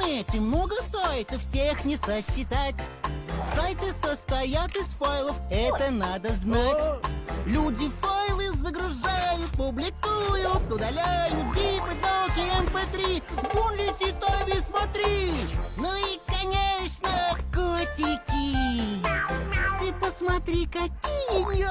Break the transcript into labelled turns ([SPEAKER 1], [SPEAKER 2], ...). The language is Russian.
[SPEAKER 1] интернете много сайтов, всех не сосчитать. Сайты состоят из файлов, это надо знать. Люди файлы загружают, публикуют, удаляют зипы, доки, mp3. Вон летит Ави, смотри! Ну и, конечно, котики. Ты посмотри, какие